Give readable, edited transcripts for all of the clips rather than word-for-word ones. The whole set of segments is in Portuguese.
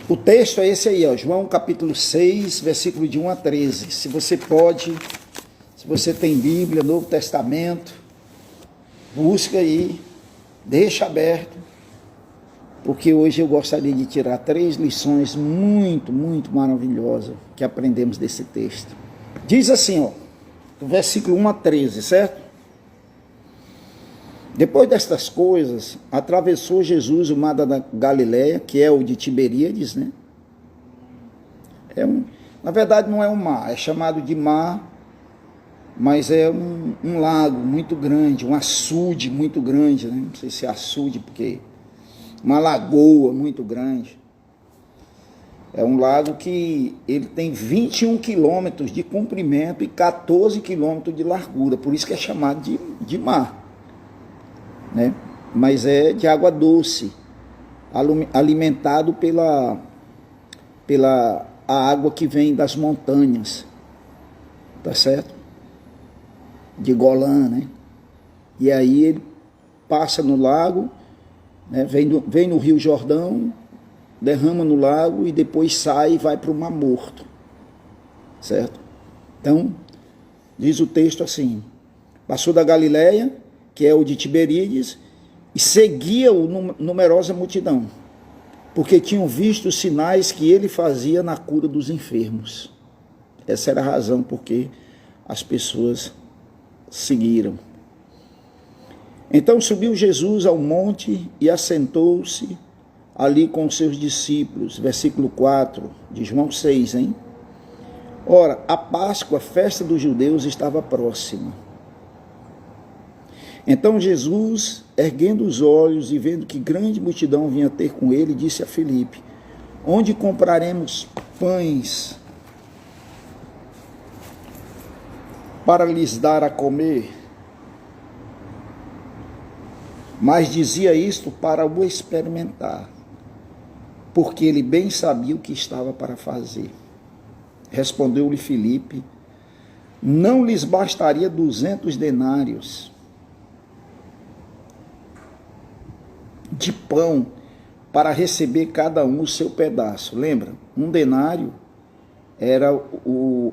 O texto é esse aí, ó, João capítulo 6, versículo de 1 a 13. Se você pode, se você tem Bíblia, Novo Testamento, busca aí, deixa aberto, porque hoje eu gostaria de tirar 3 lições muito maravilhosas que aprendemos desse texto. Diz assim, ó, do versículo 1 a 13, certo? Depois destas coisas, atravessou Jesus o mar da Galileia, que é o de Tiberíades, né? Na verdade não é um mar, é chamado de mar, mas é um lago muito grande, um açude muito grande, né? Não sei se é açude, porque uma lagoa muito grande. É um lago que ele tem 21 quilômetros de comprimento e 14 quilômetros de largura, por isso que é chamado de mar, né? Mas é de água doce, alimentado pela a água que vem das montanhas, tá certo? De Golã, né? E aí ele passa no lago, né? Vem no Rio Jordão, derrama no lago e depois sai e vai para o Mar Morto, certo? Então, diz o texto assim: passou da Galileia, que é o de Tiberíades, e seguia-o numerosa multidão, porque tinham visto os sinais que ele fazia na cura dos enfermos. Essa era a razão porque as pessoas seguiram. Então subiu Jesus ao monte e assentou-se ali com os seus discípulos. Versículo 4 de João 6, hein? Ora, a Páscoa, a festa dos judeus, estava próxima. Então Jesus, erguendo os olhos e vendo que grande multidão vinha ter com ele, disse a Filipe: onde compraremos pães para lhes dar a comer? Mas dizia isto para o experimentar, porque ele bem sabia o que estava para fazer. Respondeu-lhe Filipe: não lhes bastaria 200 denários de pão para receber cada um o seu pedaço. Lembra? Um denário era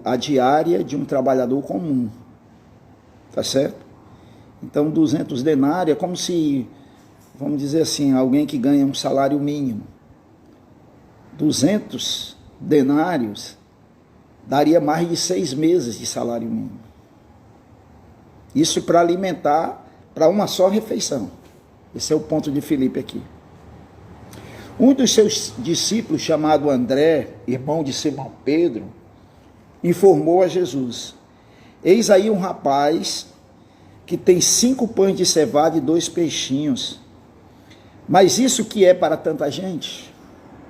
a diária de um trabalhador comum, tá certo? Então 200 denários é como se, vamos dizer assim, alguém que ganha um salário mínimo. 200 denários daria mais de 6 meses de salário mínimo. Isso para alimentar para uma só refeição. Esse é o ponto de Filipe aqui. Um dos seus discípulos, chamado André, irmão de Simão Pedro, informou a Jesus: eis aí um rapaz que tem 5 pães de cevada e 2 peixinhos. Mas isso que é para tanta gente?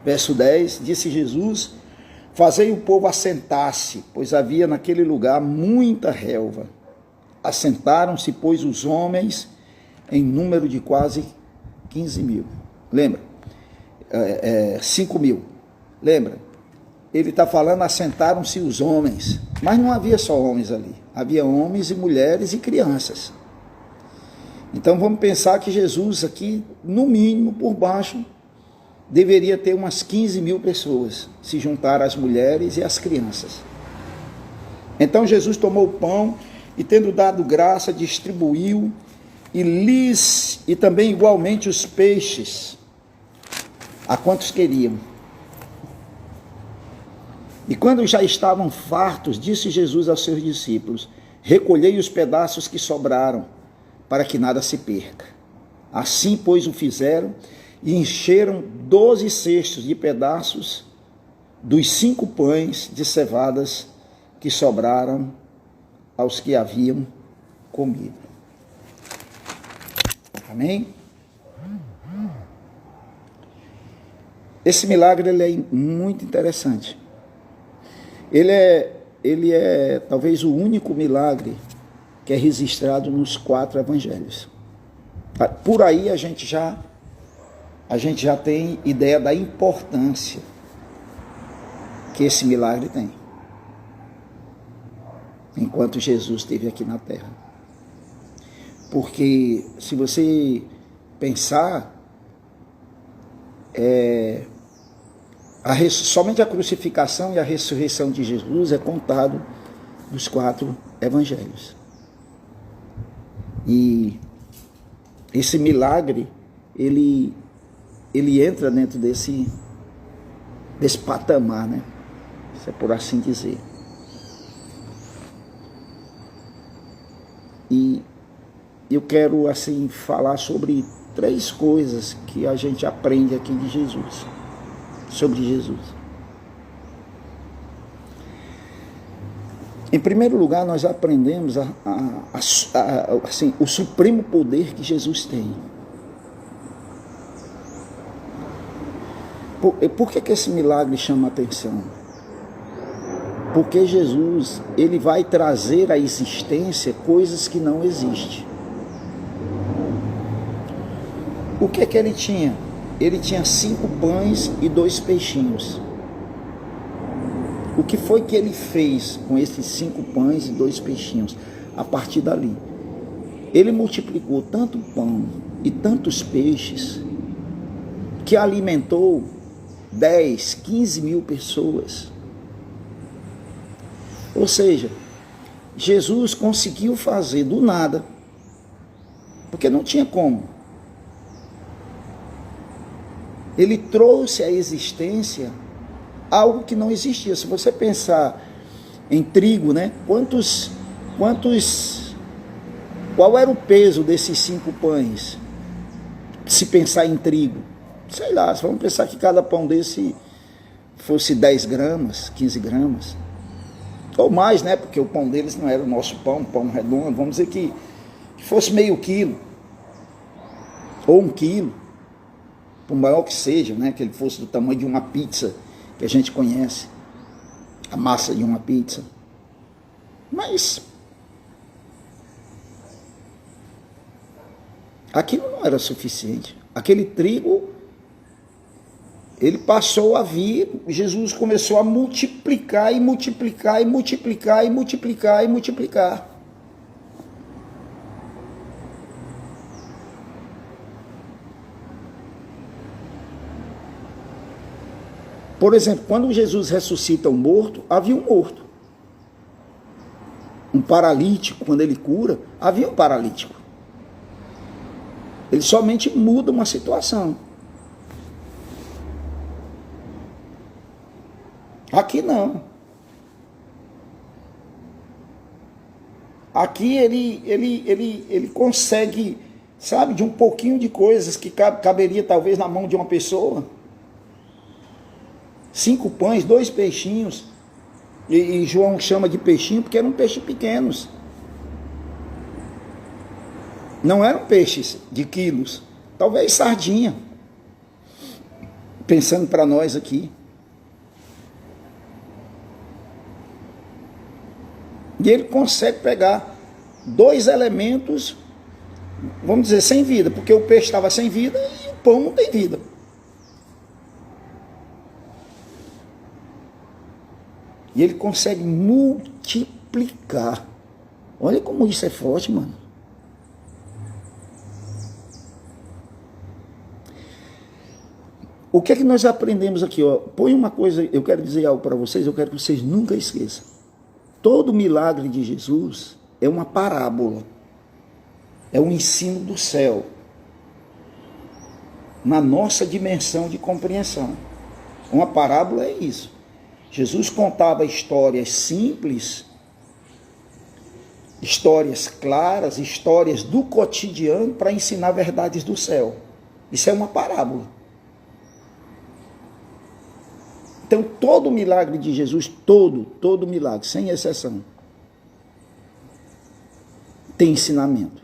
Verso 10, disse Jesus: fazei o povo assentar-se, pois havia naquele lugar muita relva. Assentaram-se, pois, os homens em número de quase 15 mil. Lembra? 5 mil. Lembra? Ele está falando, assentaram-se os homens. Mas não havia só homens ali. Havia homens e mulheres e crianças. Então vamos pensar que Jesus aqui, no mínimo, por baixo, deveria ter umas 15 mil pessoas, se juntar as mulheres e as crianças. Então Jesus tomou o pão e, tendo dado graça, distribuiu, e também igualmente os peixes, a quantos queriam. E quando já estavam fartos, disse Jesus aos seus discípulos: recolhei os pedaços que sobraram, para que nada se perca. Assim, pois, o fizeram, e encheram 12 cestos de pedaços dos 5 pães de cevadas que sobraram aos que haviam comido. Amém? Esse milagre ele é muito interessante. Ele é talvez o único milagre que é registrado nos 4 evangelhos. Por aí a gente já tem ideia da importância que esse milagre tem, enquanto Jesus esteve aqui na terra. Porque se você pensar, Somente a crucificação e a ressurreição de Jesus é contado dos 4 evangelhos. E esse milagre, ele entra dentro desse patamar, né? Se é por assim dizer. E eu quero, assim, falar sobre 3 coisas que a gente aprende aqui de Jesus, sobre Jesus. Em primeiro lugar, nós aprendemos assim, o supremo poder que Jesus tem. Por que esse milagre chama a atenção? Porque Jesus, ele vai trazer à existência coisas que não existem. O que ele tinha? Ele tinha 5 pães e 2 peixinhos. O que foi que ele fez com esses 5 pães e 2 peixinhos? A partir dali, ele multiplicou tanto pão e tantos peixes que alimentou 10, 15 mil pessoas. Ou seja, Jesus conseguiu fazer do nada, porque não tinha como. Ele trouxe à existência algo que não existia. Se você pensar em trigo, né? Qual era o peso desses 5 pães? Se pensar em trigo, sei lá, vamos pensar que cada pão desse fosse 10 gramas, 15 gramas, ou mais, né? Porque o pão deles não era o nosso pão redondo, vamos dizer que fosse meio quilo, ou 1 quilo, por maior que seja, né? Que ele fosse do tamanho de uma pizza, que a gente conhece, a massa de uma pizza. Mas aquilo não era suficiente. Aquele trigo, ele passou a vir, Jesus começou a multiplicar e multiplicar e multiplicar e multiplicar e multiplicar. Por exemplo, quando Jesus ressuscita um morto, havia um morto. Um paralítico, quando ele cura, havia um paralítico. Ele somente muda uma situação. Aqui não. Aqui ele consegue, sabe, de um pouquinho de coisas que caberia talvez na mão de uma pessoa. 5 pães, 2 peixinhos, e João chama de peixinho porque eram peixes pequenos. Não eram peixes de quilos, talvez sardinha, pensando para nós aqui. E ele consegue pegar 2 elementos, vamos dizer, sem vida, porque o peixe estava sem vida e o pão não tem vida. E ele consegue multiplicar. Olha como isso é forte, mano. O que é que nós aprendemos aqui? Ó? Põe uma coisa, eu quero dizer algo para vocês, eu quero que vocês nunca esqueçam. Todo milagre de Jesus é uma parábola. É um ensino do céu. Na nossa dimensão de compreensão. Uma parábola é isso. Jesus contava histórias simples, histórias claras, histórias do cotidiano para ensinar verdades do céu. Isso é uma parábola. Então, todo milagre de Jesus, todo milagre, sem exceção, tem ensinamento.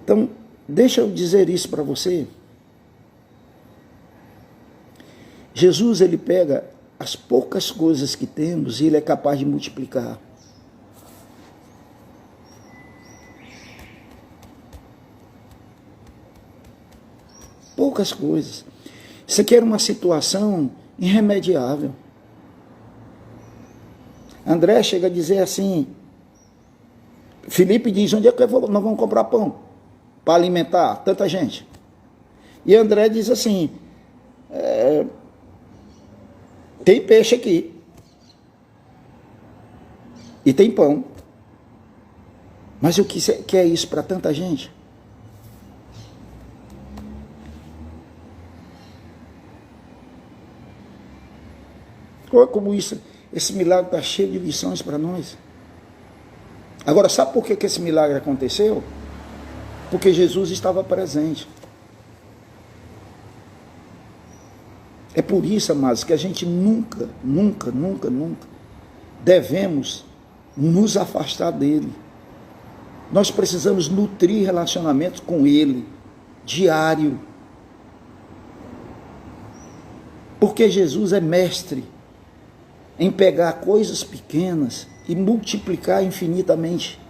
Então, deixa eu dizer isso para você. Jesus, ele pega as poucas coisas que temos e ele é capaz de multiplicar. Poucas coisas. Isso aqui era uma situação irremediável. André chega a dizer assim, Felipe diz, onde é que nós vamos comprar pão para alimentar tanta gente? E André diz assim, tem peixe aqui. E tem pão. Mas o que é isso para tanta gente? Olha como esse milagre está cheio de lições para nós. Agora, sabe por que esse milagre aconteceu? Porque Jesus estava presente. É por isso, amados, que a gente nunca devemos nos afastar dele. Nós precisamos nutrir relacionamentos com ele, diário. Porque Jesus é mestre em pegar coisas pequenas e multiplicar infinitamente.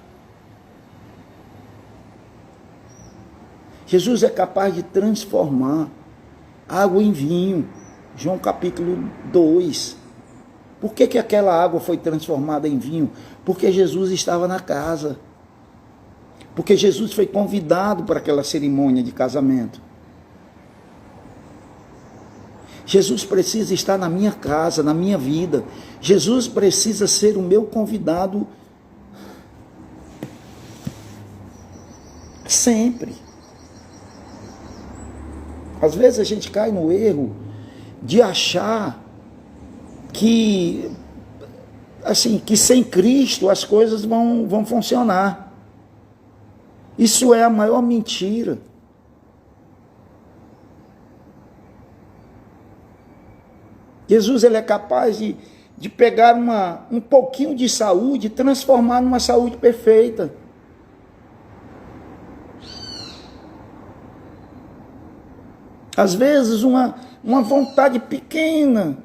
Jesus é capaz de transformar água em vinho. João capítulo 2. Por que aquela água foi transformada em vinho? Porque Jesus estava na casa. Porque Jesus foi convidado para aquela cerimônia de casamento. Jesus precisa estar na minha casa, na minha vida. Jesus precisa ser o meu convidado sempre. Às vezes a gente cai no erro de achar que, assim, que sem Cristo as coisas vão funcionar. Isso é a maior mentira. Jesus, ele é capaz de pegar um pouquinho de saúde e transformar numa saúde perfeita. Às vezes uma vontade pequena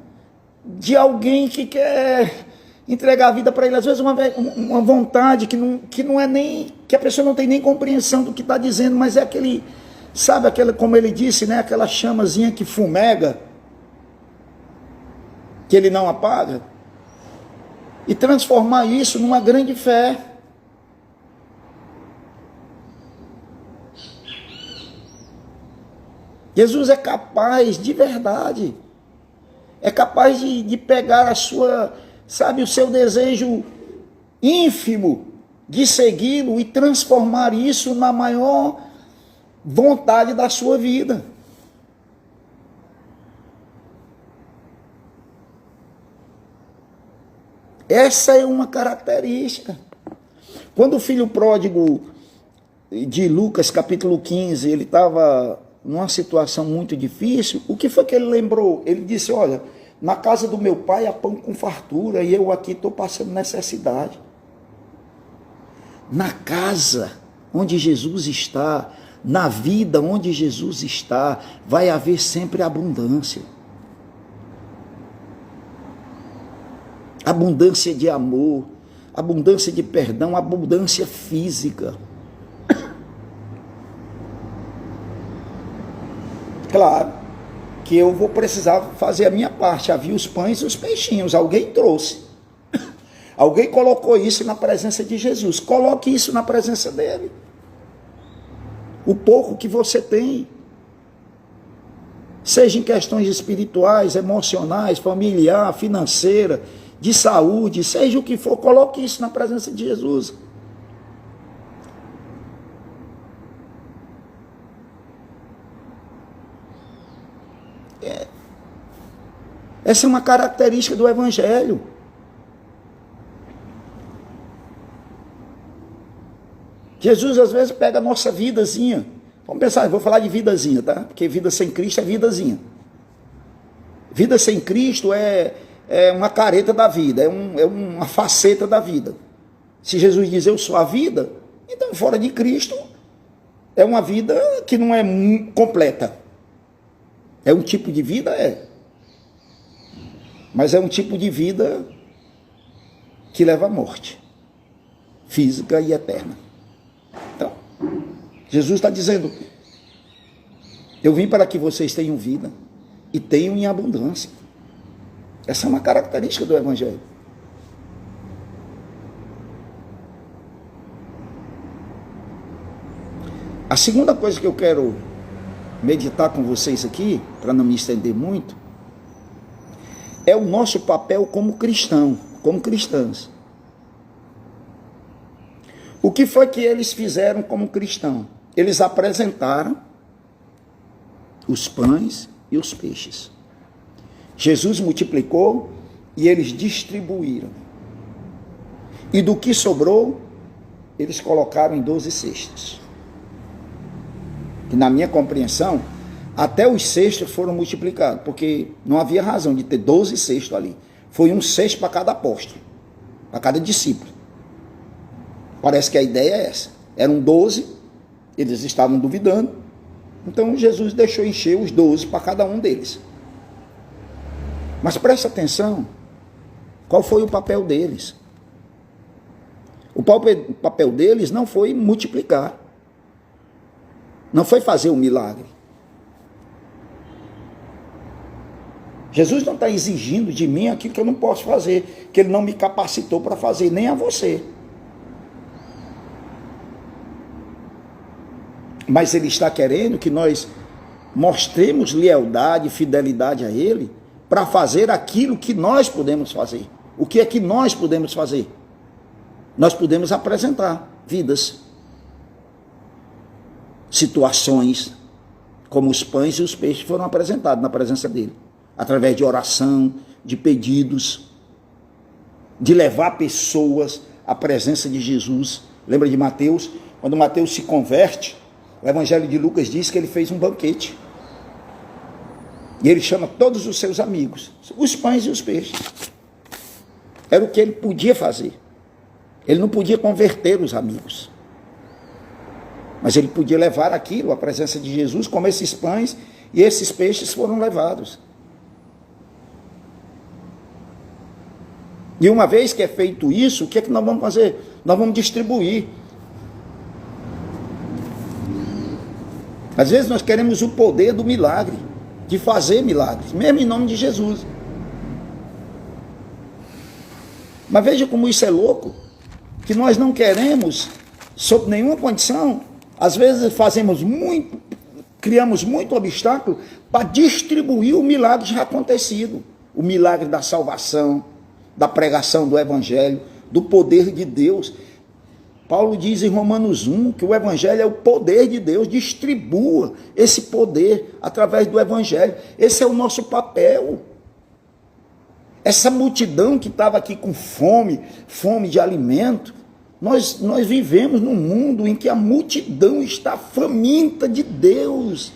de alguém que quer entregar a vida para ele, às vezes uma vontade que não é nem, que a pessoa não tem nem compreensão do que está dizendo, mas é aquele, sabe, como ele disse, né, aquela chamazinha que fumega, que ele não apaga, e transformar isso numa grande fé. Jesus é capaz, de verdade, é capaz de pegar a sua, sabe, o seu desejo ínfimo de segui-lo e transformar isso na maior vontade da sua vida. Essa é uma característica. Quando o filho pródigo de Lucas, capítulo 15, ele estava numa situação muito difícil, o que foi que ele lembrou? Ele disse, olha, na casa do meu pai há pão com fartura e eu aqui estou passando necessidade. Na casa onde Jesus está, na vida onde Jesus está, vai haver sempre abundância. Abundância de amor, abundância de perdão, abundância física. Claro que eu vou precisar fazer a minha parte. Havia os pães e os peixinhos, alguém trouxe. Alguém colocou isso na presença de Jesus. Coloque isso na presença dele. O pouco que você tem, seja em questões espirituais, emocionais, familiar, financeira, de saúde, seja o que for, coloque isso na presença de Jesus. Essa é uma característica do Evangelho. Jesus às vezes pega a nossa vidazinha. Vamos pensar, eu vou falar de vidazinha, tá? Porque vida sem Cristo é vidazinha. Vida sem Cristo é uma careta da vida, é uma faceta da vida. Se Jesus diz eu sou a vida, então fora de Cristo é uma vida que não é completa. É um tipo de vida? É. Mas é um tipo de vida que leva à morte, física e eterna. Então, Jesus está dizendo, eu vim para que vocês tenham vida e tenham em abundância. Essa é uma característica do Evangelho. A segunda coisa que eu quero meditar com vocês aqui, para não me estender muito, é o nosso papel como cristão, como cristãos. O que foi que eles fizeram como cristão? Eles apresentaram os pães e os peixes. Jesus multiplicou e eles distribuíram. E do que sobrou, eles colocaram em 12 cestos. E na minha compreensão, até os cestos foram multiplicados, porque não havia razão de ter 12 cestos ali. Foi um cesto para cada apóstolo, para cada discípulo. Parece que a ideia é essa. Eram 12, eles estavam duvidando, então Jesus deixou encher os 12 para cada um deles. Mas presta atenção, qual foi o papel deles? O papel deles não foi multiplicar, não foi fazer um milagre. Jesus não está exigindo de mim aquilo que eu não posso fazer, que Ele não me capacitou para fazer, nem a você. Mas Ele está querendo que nós mostremos lealdade e fidelidade a Ele para fazer aquilo que nós podemos fazer. O que é que nós podemos fazer? Nós podemos apresentar vidas, situações, como os pães e os peixes foram apresentados na presença dele, através de oração, de pedidos, de levar pessoas à presença de Jesus. Lembra de Mateus? Quando Mateus se converte, o Evangelho de Lucas diz que ele fez um banquete. E ele chama todos os seus amigos, os pães e os peixes. Era o que ele podia fazer. Ele não podia converter os amigos, mas ele podia levar aquilo à presença de Jesus, como esses pães e esses peixes foram levados. E uma vez que é feito isso, o que é que nós vamos fazer? Nós vamos distribuir. Às vezes nós queremos o poder do milagre, de fazer milagres, mesmo em nome de Jesus. Mas veja como isso é louco, que nós não queremos, sob nenhuma condição, às vezes criamos muito obstáculo para distribuir o milagre já acontecido, o milagre da salvação, da pregação do Evangelho, do poder de Deus. Paulo diz em Romanos 1 que o Evangelho é o poder de Deus, distribua esse poder através do Evangelho. Esse é o nosso papel. Essa multidão que estava aqui com fome de alimento, nós vivemos num mundo em que a multidão está faminta de Deus.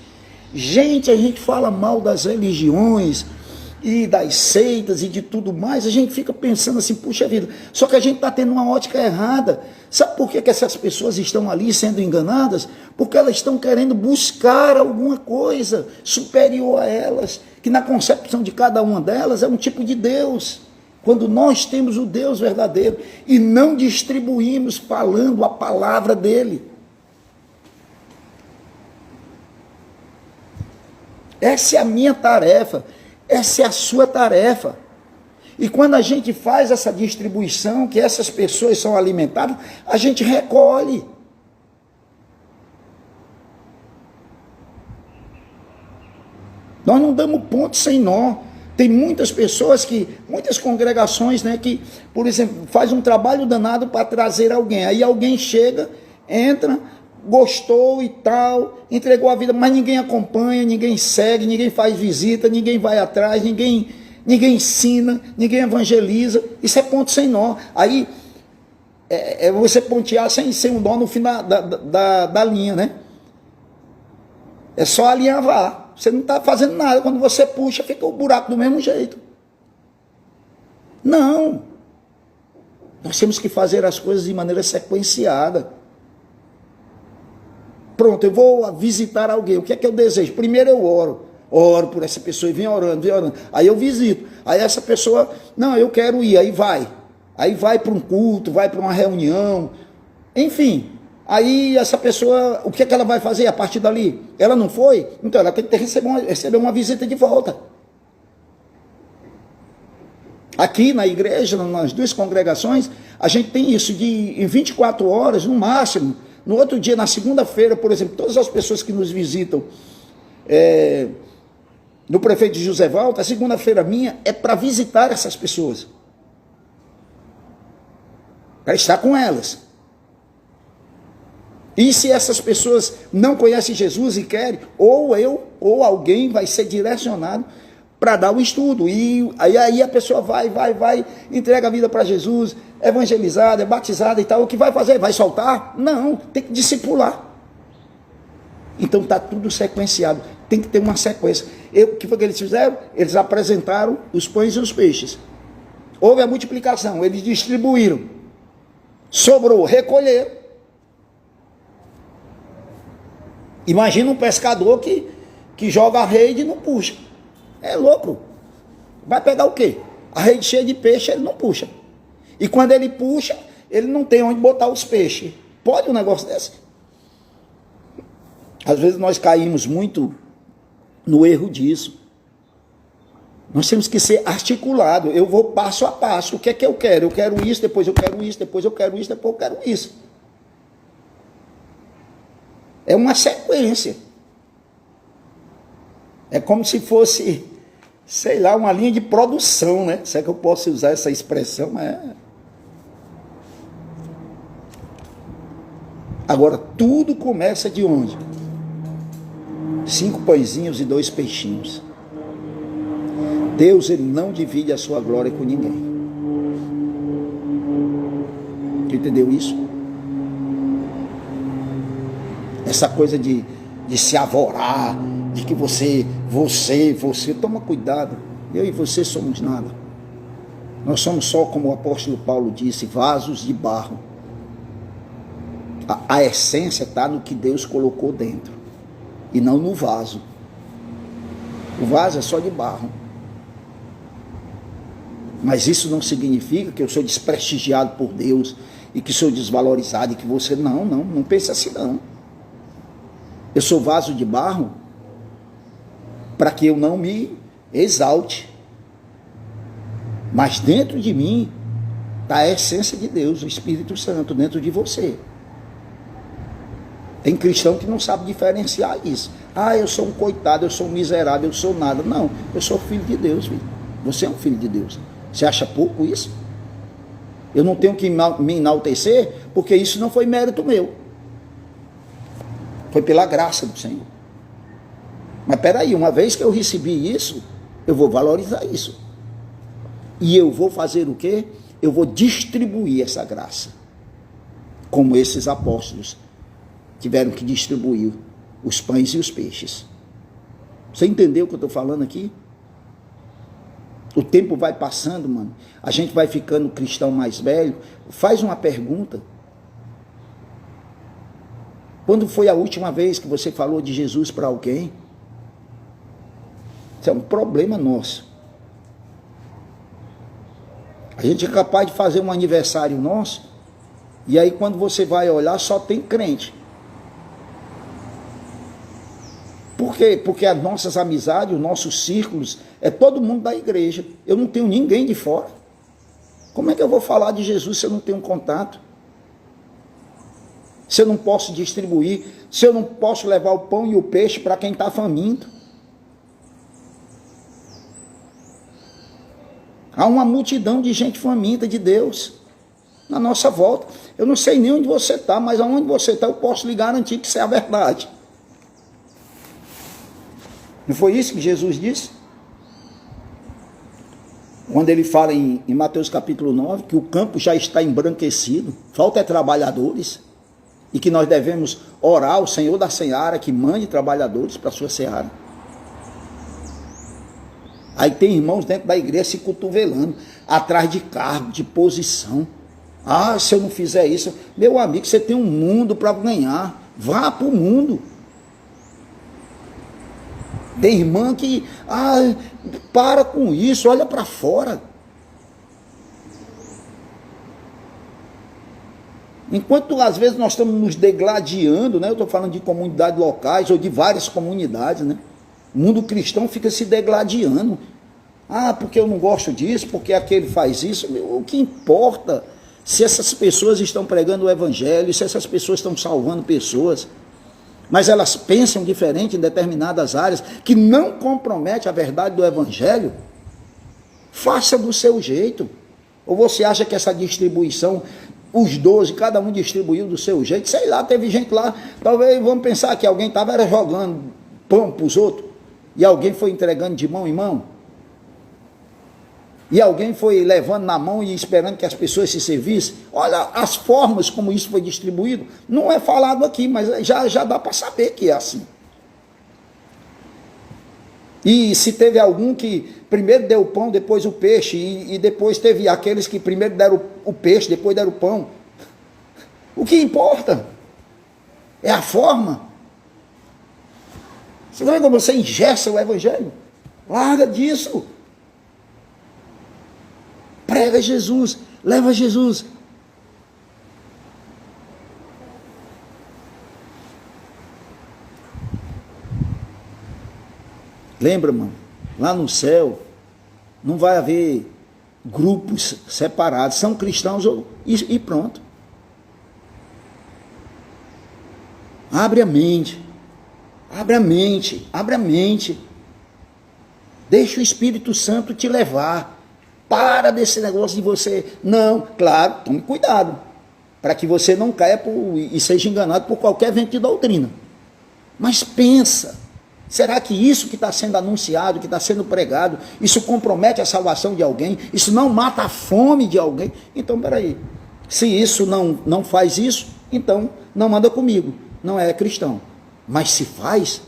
Gente, a gente fala mal das religiões e das seitas e de tudo mais, a gente fica pensando assim, puxa vida, só que a gente está tendo uma ótica errada. Sabe por que essas pessoas estão ali sendo enganadas? Porque elas estão querendo buscar alguma coisa superior a elas, que na concepção de cada uma delas é um tipo de Deus, quando nós temos o Deus verdadeiro e não distribuímos falando a palavra dele. Essa é a minha tarefa, essa é a sua tarefa. E quando a gente faz essa distribuição, que essas pessoas são alimentadas, a gente recolhe. Nós não damos ponto sem nó. Tem muitas pessoas muitas congregações, né, que, por exemplo, faz um trabalho danado para trazer alguém. Aí alguém chega, entra, gostou e tal, entregou a vida, mas ninguém acompanha, ninguém segue, ninguém faz visita, ninguém vai atrás, ninguém ensina, ninguém evangeliza. Isso é ponto sem nó. Aí é você pontear sem um nó no fim da linha, né? É só alinhavar. Você não está fazendo nada. Quando você puxa, fica o buraco do mesmo jeito. Não. Nós temos que fazer as coisas de maneira sequenciada. Pronto, eu vou visitar alguém. O que é que eu desejo? Primeiro eu oro por essa pessoa e venho orando. Aí eu visito. Aí essa pessoa, não, eu quero ir. Aí vai para um culto, vai para uma reunião. Enfim, aí essa pessoa, o que é que ela vai fazer a partir dali? Ela não foi? Então ela tem que receber uma visita de volta. Aqui na igreja, nas duas congregações, a gente tem isso em 24 horas, no máximo. No outro dia, na segunda-feira, por exemplo, todas as pessoas que nos visitam no prefeito de José Valdo, a segunda-feira minha é para visitar essas pessoas. Para estar com elas. E se essas pessoas não conhecem Jesus e querem, ou eu, ou alguém vai ser direcionado para dar o estudo. E aí a pessoa vai, entrega a vida para Jesus, é evangelizada, é batizada e tal. O que vai fazer? Vai soltar? Não, tem que discipular. Então está tudo sequenciado. Tem que ter uma sequência. O que foi que eles fizeram? Eles apresentaram os pães e os peixes. Houve a multiplicação, eles distribuíram. Sobrou, recolheram. Imagina um pescador que joga a rede e não puxa. É louco. Vai pegar o quê? A rede cheia de peixe, ele não puxa. E quando ele puxa, ele não tem onde botar os peixes. Pode um negócio desse? Às vezes nós caímos muito no erro disso. Nós temos que ser articulados. Eu vou passo a passo. O que é que eu quero? Eu quero isso, depois eu quero isso, depois eu quero isso, depois eu quero isso. É uma sequência. É como se fosse, sei lá, uma linha de produção, né? Se é que eu posso usar essa expressão, Agora, tudo começa de onde? 5 pãezinhos e 2 peixinhos. Deus, ele não divide a sua glória com ninguém. Tu entendeu isso? Essa coisa de se avorar, de que você, toma cuidado. Eu e você somos nada. Nós somos só, como o apóstolo Paulo disse, vasos de barro. A essência está no que Deus colocou dentro, e não no vaso. O vaso é só de barro. Mas isso não significa que eu sou desprestigiado por Deus, e que sou desvalorizado, e que você... Não pense assim não. Eu sou vaso de barro para que eu não me exalte. Mas dentro de mim está a essência de Deus, o Espírito Santo, dentro de você. Tem cristão que não sabe diferenciar isso. Eu sou um coitado, eu sou um miserável, eu sou nada. Não, eu sou filho de Deus, filho. Você é um filho de Deus. Você acha pouco isso? Eu não tenho que me enaltecer, porque isso não foi mérito meu. Foi pela graça do Senhor. Mas peraí, uma vez que eu recebi isso, eu vou valorizar isso. E eu vou fazer o quê? Eu vou distribuir essa graça. Como esses apóstolos tiveram que distribuir os pães e os peixes. Você entendeu o que eu estou falando aqui? O tempo vai passando, mano. A gente vai ficando cristão mais velho. Faz uma pergunta. Quando foi a última vez que você falou de Jesus para alguém? Isso é um problema nosso. A gente é capaz de fazer um aniversário nosso, e aí quando você vai olhar, só tem crente. Por quê? Porque as nossas amizades, os nossos círculos, é todo mundo da igreja. Eu não tenho ninguém de fora. Como é que eu vou falar de Jesus se eu não tenho um contato? Se eu não posso distribuir, se eu não posso levar o pão e o peixe para quem está faminto. Há uma multidão de gente faminta de Deus na nossa volta. Eu não sei nem onde você está, mas aonde você está eu posso lhe garantir que isso é a verdade. Não foi isso que Jesus disse? Quando ele fala em Mateus capítulo 9, que o campo já está embranquecido, falta trabalhadores, e que nós devemos orar ao Senhor da seara que mande trabalhadores para a sua seara. Aí tem irmãos dentro da igreja se cotovelando, atrás de cargo, de posição. Se eu não fizer isso... Meu amigo, você tem um mundo para ganhar. Vá para o mundo. Tem irmã que... para com isso, olha para fora. Enquanto às vezes nós estamos nos degladiando, né? Eu estou falando de comunidades locais ou de várias comunidades, né? O mundo cristão fica se degladiando. Porque eu não gosto disso, porque aquele faz isso. O que importa se essas pessoas estão pregando o evangelho, se essas pessoas estão salvando pessoas. mas elas pensam diferente em determinadas áreas, que não compromete a verdade do Evangelho, faça do seu jeito. Ou você acha que essa distribuição, os 12, cada um distribuiu do seu jeito? Sei lá, teve gente lá, talvez vamos pensar que alguém estava jogando pão para os outros, e alguém foi entregando de mão em mão, e alguém foi levando na mão e esperando que as pessoas se servissem. Olha as formas como isso foi distribuído. Não é falado aqui, mas já dá para saber que é assim. E se teve algum que primeiro deu o pão, depois o peixe, e depois teve aqueles que primeiro deram o peixe, depois deram o pão. O que importa é a forma. Você não é como você engessa o Evangelho? Larga disso. Prega Jesus, leva Jesus. Lembra, mano? Lá no céu não vai haver grupos separados. São cristãos e pronto. Abre a mente. Abre a mente. Abre a mente. Deixa o Espírito Santo te levar. Para desse negócio de você. Não, claro, tome cuidado. Para que você não caia e seja enganado por qualquer vento de doutrina. Mas pensa. Será que isso que está sendo anunciado, que está sendo pregado, isso compromete a salvação de alguém? Isso não mata a fome de alguém? Então, peraí. Se isso não faz isso, então não anda comigo. Não é cristão. Mas se faz,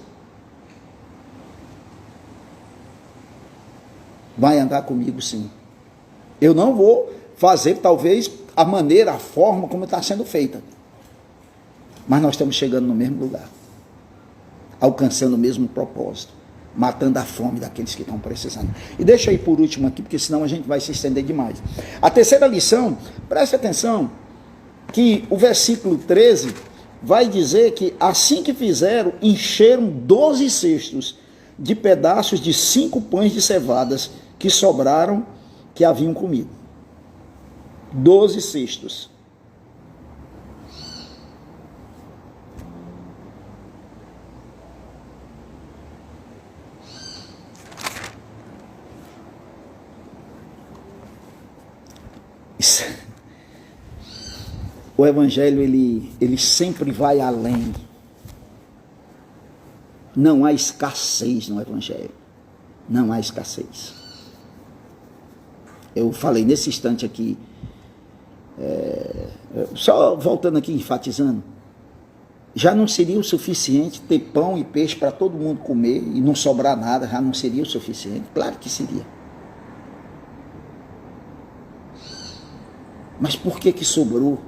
vai andar comigo sim. Eu não vou fazer, talvez, a maneira, a forma como está sendo feita. Mas nós estamos chegando no mesmo lugar. Alcançando o mesmo propósito. Matando a fome daqueles que estão precisando. E deixa aí por último aqui, porque senão a gente vai se estender demais. A terceira lição, preste atenção, que o versículo 13 vai dizer que assim que fizeram, encheram 12 cestos de pedaços de 5 pães de cevadas que sobraram, que haviam comido. 12 cestos. O Evangelho, ele sempre vai além. Não há escassez no Evangelho. Não há escassez. Eu falei nesse instante aqui, só voltando aqui, enfatizando, já não seria o suficiente ter pão e peixe para todo mundo comer e não sobrar nada, já não seria o suficiente? Claro que seria. Mas por que sobrou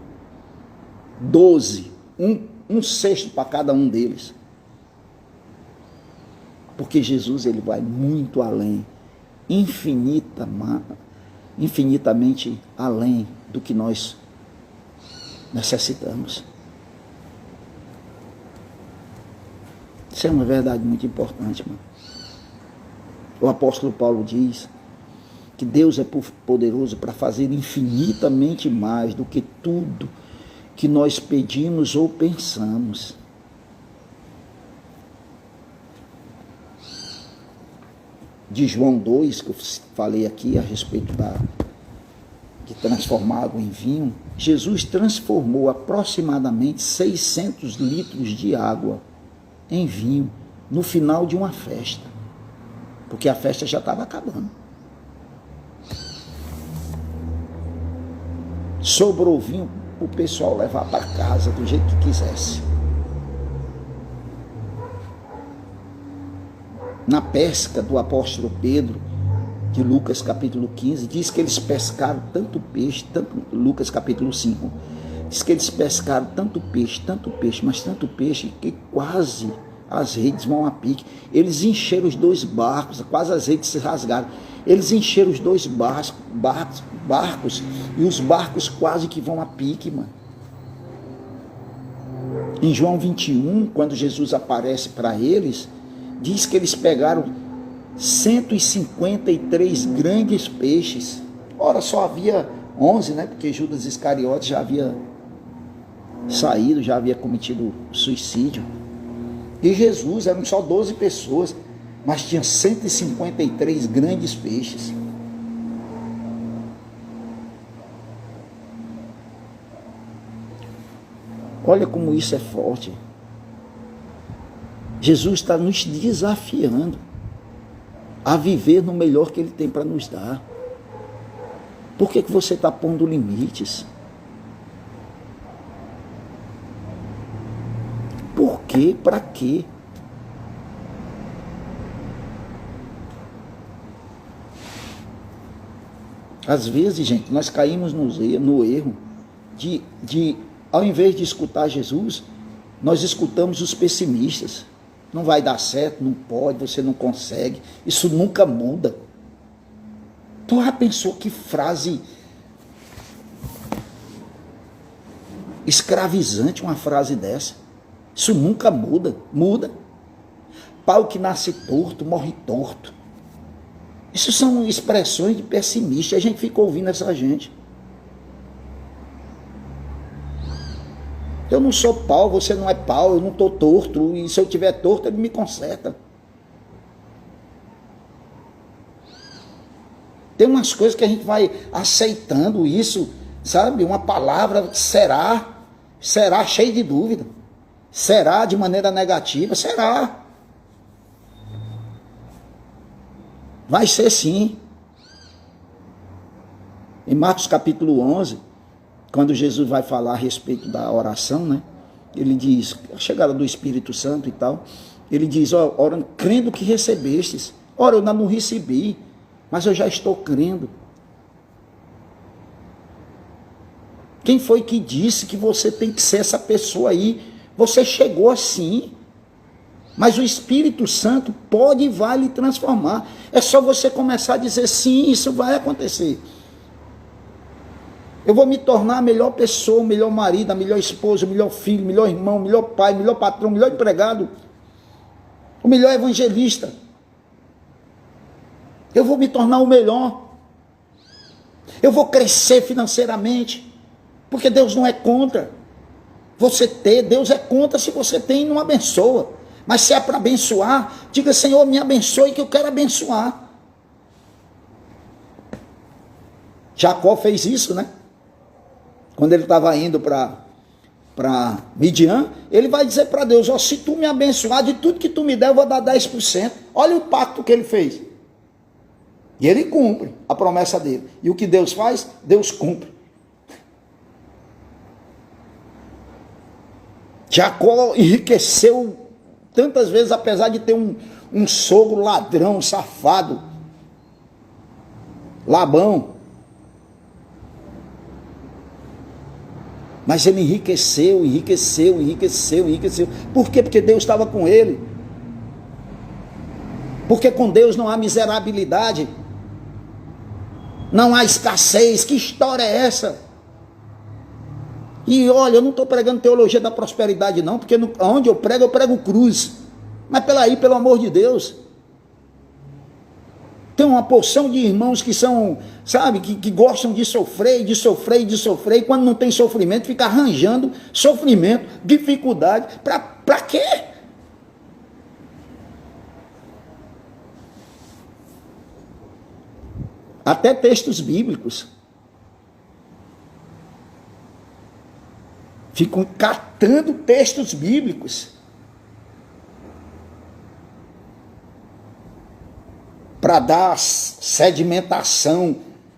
12? Um cesto para cada um deles. Porque Jesus, ele vai muito além, infinitamente além do que nós necessitamos. Isso é uma verdade muito importante, mano. O apóstolo Paulo diz que Deus é poderoso para fazer infinitamente mais do que tudo que nós pedimos ou pensamos. De João 2, que eu falei aqui a respeito de transformar água em vinho, Jesus transformou aproximadamente 600 litros de água em vinho no final de uma festa, porque a festa já estava acabando. Sobrou vinho para o pessoal levar para casa do jeito que quisesse. Na pesca do apóstolo Pedro, de Lucas capítulo 15, diz que eles pescaram tanto peixe, Lucas capítulo 5, diz que eles pescaram tanto peixe, mas tanto peixe, que quase as redes vão a pique. Eles encheram os 2 barcos, quase as redes se rasgaram. Eles encheram os 2 barcos, e os barcos quase que vão a pique, mano. Em João 21, quando Jesus aparece para eles, diz que eles pegaram 153 grandes peixes. Ora, só havia 11, né? Porque Judas Iscariotes já havia saído, já havia cometido suicídio. E Jesus, eram só 12 pessoas, mas tinha 153 grandes peixes. Olha como isso é forte. Jesus está nos desafiando a viver no melhor que Ele tem para nos dar. Por que você está pondo limites? Por quê? Para quê? Às vezes, gente, nós caímos no erro de, ao invés de escutar Jesus, nós escutamos os pessimistas. Não vai dar certo, não pode, você não consegue, isso nunca muda. Tu já pensou que frase escravizante uma frase dessa? Isso nunca muda, muda. Pau que nasce torto, morre torto. Isso são expressões de pessimista, a gente fica ouvindo essa gente. Eu não sou pau, você não é pau, eu não estou torto, e se eu estiver torto, ele me conserta. Tem umas coisas que a gente vai aceitando isso, sabe? Uma palavra, será cheio de dúvida. Será de maneira negativa? Será. Vai ser sim. Em Marcos capítulo 11, quando Jesus vai falar a respeito da oração, né? Ele diz, a chegada do Espírito Santo e tal, ele diz, ó, ora, crendo que recebestes. Ora, eu ainda não recebi, mas eu já estou crendo. Quem foi que disse que você tem que ser essa pessoa aí? Você chegou assim. Mas o Espírito Santo pode e vai lhe transformar. É só você começar a dizer, sim, isso vai acontecer. Eu vou me tornar a melhor pessoa, o melhor marido, a melhor esposa, o melhor filho, o melhor irmão, o melhor pai, o melhor patrão, o melhor empregado, o melhor evangelista. Eu vou me tornar o melhor. Eu vou crescer financeiramente, porque Deus não é contra você ter, Deus é contra se você tem e não abençoa. Mas se é para abençoar, diga, Senhor, me abençoe que eu quero abençoar. Jacó fez isso, né? Quando ele estava indo para Midian, ele vai dizer para Deus, ó, se tu me abençoar, de tudo que tu me der, eu vou dar 10%. Olha o pacto que ele fez. E ele cumpre a promessa dele. E o que Deus faz? Deus cumpre. Jacó enriqueceu tantas vezes, apesar de ter um sogro ladrão, safado, Labão. Mas ele enriqueceu. Por quê? Porque Deus estava com ele. Porque com Deus não há miserabilidade. Não há escassez. Que história é essa? E olha, eu não estou pregando teologia da prosperidade não, porque onde eu prego cruz. Mas pelo amor de Deus. Tem uma porção de irmãos que são, sabe, que gostam de sofrer, e quando não tem sofrimento, fica arranjando sofrimento, dificuldade. Para quê? Até textos bíblicos. Ficam catando textos bíblicos para dar sedimentação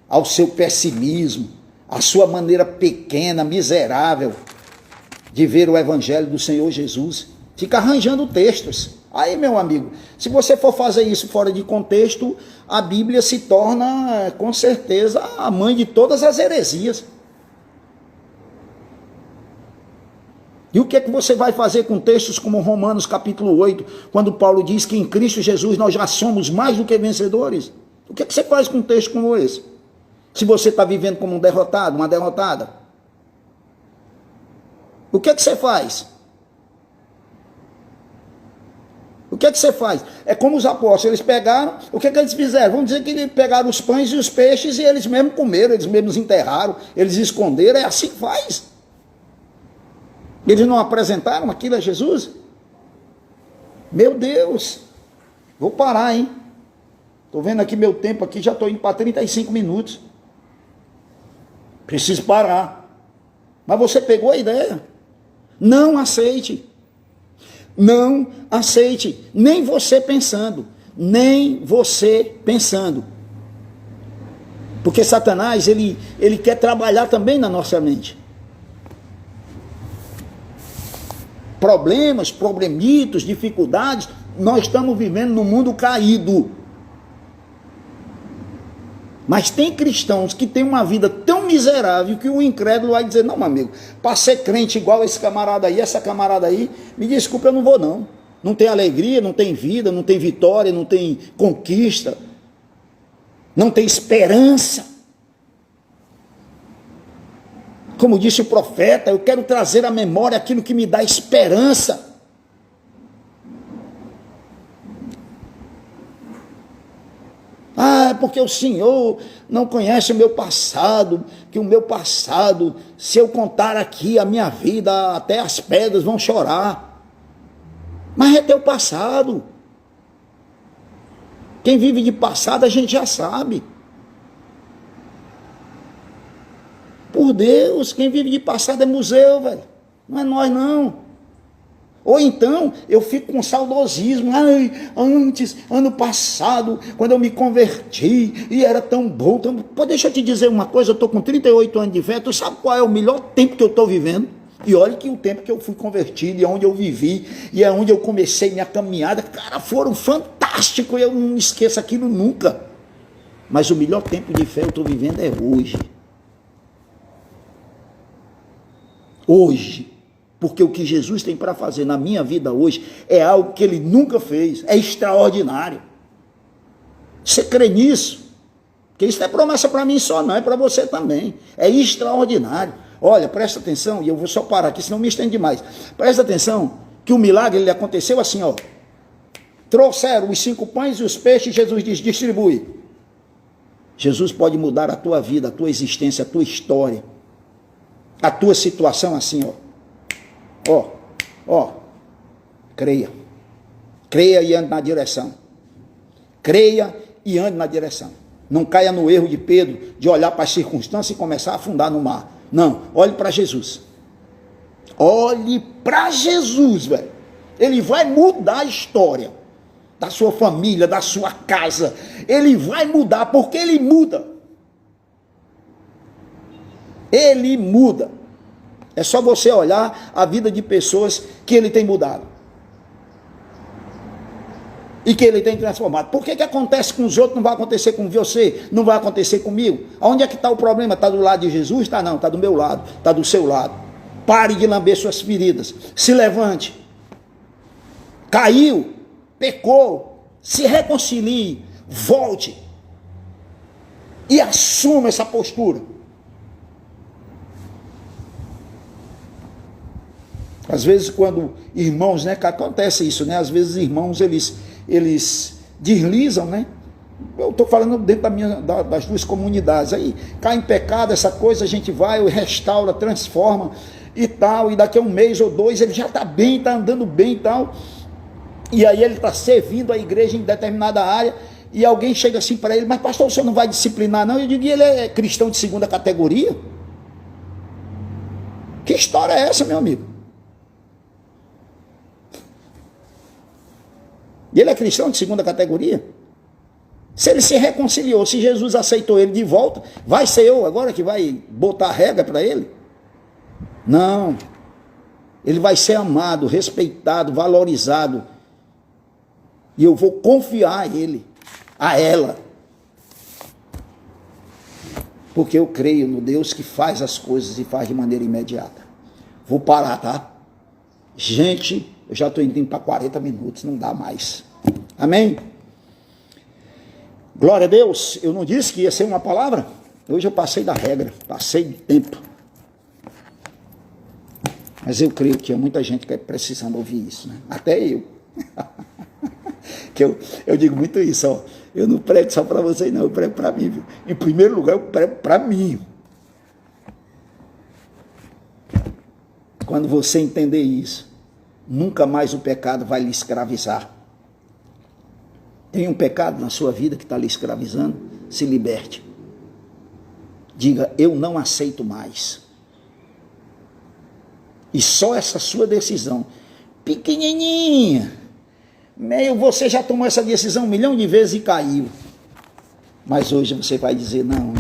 ao seu pessimismo, à sua maneira pequena, miserável de ver o evangelho do Senhor Jesus. Fica arranjando textos. Aí, meu amigo, se você for fazer isso fora de contexto, a Bíblia se torna, com certeza, a mãe de todas as heresias. E o que é que você vai fazer com textos como Romanos capítulo 8, quando Paulo diz que em Cristo Jesus nós já somos mais do que vencedores? O que é que você faz com um texto como esse? Se você está vivendo como um derrotado, uma derrotada. O que é que você faz? O que é que você faz? É como os apóstolos, eles pegaram, o que é que eles fizeram? Vamos dizer que eles pegaram os pães e os peixes e eles mesmos comeram, eles mesmos enterraram, eles esconderam, é assim que faz. Eles não apresentaram aquilo a Jesus? Meu Deus, vou parar, hein? Estou vendo aqui meu tempo aqui, já estou indo para 35 minutos. Preciso parar. Mas você pegou a ideia. Não aceite. Não aceite. Nem você pensando. Nem você pensando. Porque Satanás, ele quer trabalhar também na nossa mente. Problemas, problemitos, dificuldades, nós estamos vivendo num mundo caído. Mas tem cristãos que têm uma vida tão miserável que o incrédulo vai dizer, não, meu amigo, para ser crente igual esse camarada aí, essa camarada aí, me desculpa, eu não vou não. Não tem alegria, não tem vida, não tem vitória, não tem conquista, não tem esperança. Como disse o profeta, eu quero trazer à memória aquilo que me dá esperança. Ah, porque o Senhor não conhece o meu passado, que o meu passado, se eu contar aqui a minha vida, até as pedras vão chorar. Mas é teu passado. Quem vive de passado a gente já sabe. Por Deus, quem vive de passado é museu, velho. Não é nós, não. Ou então, eu fico com saudosismo. Ai, antes, ano passado, quando eu me converti, e era tão bom. Pô, deixa eu te dizer uma coisa, eu estou com 38 anos de fé, tu sabe qual é o melhor tempo que eu estou vivendo? E olha que o tempo que eu fui convertido, e onde eu vivi, e é onde eu comecei minha caminhada, cara, foram fantásticos, eu não esqueço aquilo nunca. Mas o melhor tempo de fé que eu estou vivendo é hoje. Hoje, porque o que Jesus tem para fazer na minha vida hoje é algo que ele nunca fez, é extraordinário. Você crê nisso? Porque isso não é promessa para mim só não, é para você também, é extraordinário. Olha, presta atenção, e eu vou só parar aqui, senão me estende demais. Presta atenção, que o milagre ele aconteceu assim, ó. Trouxeram os 5 pães e os peixes, Jesus diz, distribui. Jesus pode mudar a tua vida, a tua existência, a tua história. A tua situação assim, ó, creia e ande na direção, creia e ande na direção, não caia no erro de Pedro, de olhar para as circunstâncias e começar a afundar no mar, não, olhe para Jesus, velho, ele vai mudar a história da sua família, da sua casa, ele vai mudar, porque ele muda. Ele muda. É só você olhar a vida de pessoas que ele tem mudado. E que ele tem transformado. Por que acontece com os outros, não vai acontecer com você? Não vai acontecer comigo? Onde é que está o problema? Está do lado de Jesus? Está não, está do meu lado, está do seu lado. Pare de lamber suas feridas. Se levante. Caiu, pecou, se reconcilie, volte. E assuma essa postura. Às vezes quando irmãos, né, que acontece isso, né, às vezes irmãos, eles deslizam, né, eu estou falando dentro das duas comunidades, aí cai em pecado, essa coisa, a gente vai, restaura, transforma e tal, e daqui a 1 mês ou 2 ele já está bem, está andando bem e tal, e aí ele está servindo a igreja em determinada área, e alguém chega assim para ele, mas pastor, o senhor não vai disciplinar não? Eu digo, e ele é cristão de 2ª categoria? Que história é essa, meu amigo? E ele é cristão de 2ª categoria? Se ele se reconciliou, se Jesus aceitou ele de volta, vai ser eu agora que vai botar a regra para ele? Não. Ele vai ser amado, respeitado, valorizado. E eu vou confiar a ele, a ela. Porque eu creio no Deus que faz as coisas e faz de maneira imediata. Vou parar, tá? Gente, eu já estou indo para 40 minutos, não dá mais. Amém? Glória a Deus. Eu não disse que ia ser uma palavra? Hoje eu passei da regra, passei de tempo. Mas eu creio que há muita gente que é precisando ouvir isso, né? Até eu. Que eu digo muito isso, ó. Eu não prego só para vocês, não, eu prego para mim, viu? Em primeiro lugar, eu prego para mim. Quando você entender isso, nunca mais o pecado vai lhe escravizar. Tem um pecado na sua vida que está lhe escravizando? Se liberte. Diga, eu não aceito mais. E só essa sua decisão, pequenininha, você já tomou essa decisão 1 milhão de vezes e caiu. Mas hoje você vai dizer, não,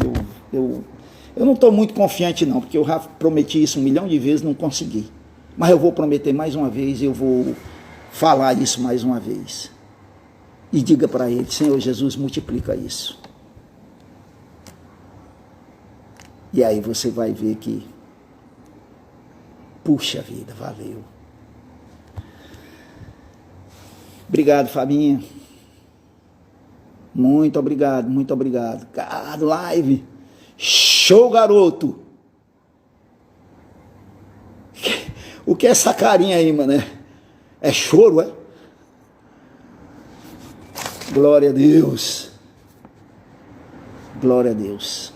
eu não estou muito confiante não, porque eu já prometi isso 1 milhão de vezes, não consegui. Mas eu vou prometer mais uma vez, eu vou falar isso mais uma vez. E diga para ele, Senhor Jesus, multiplica isso. E aí você vai ver que, puxa vida, valeu. Obrigado, Fabinha. Muito obrigado, muito obrigado. Cara, live. Show, garoto. O que é essa carinha aí, mano? É choro, é? Glória a Deus. Glória a Deus.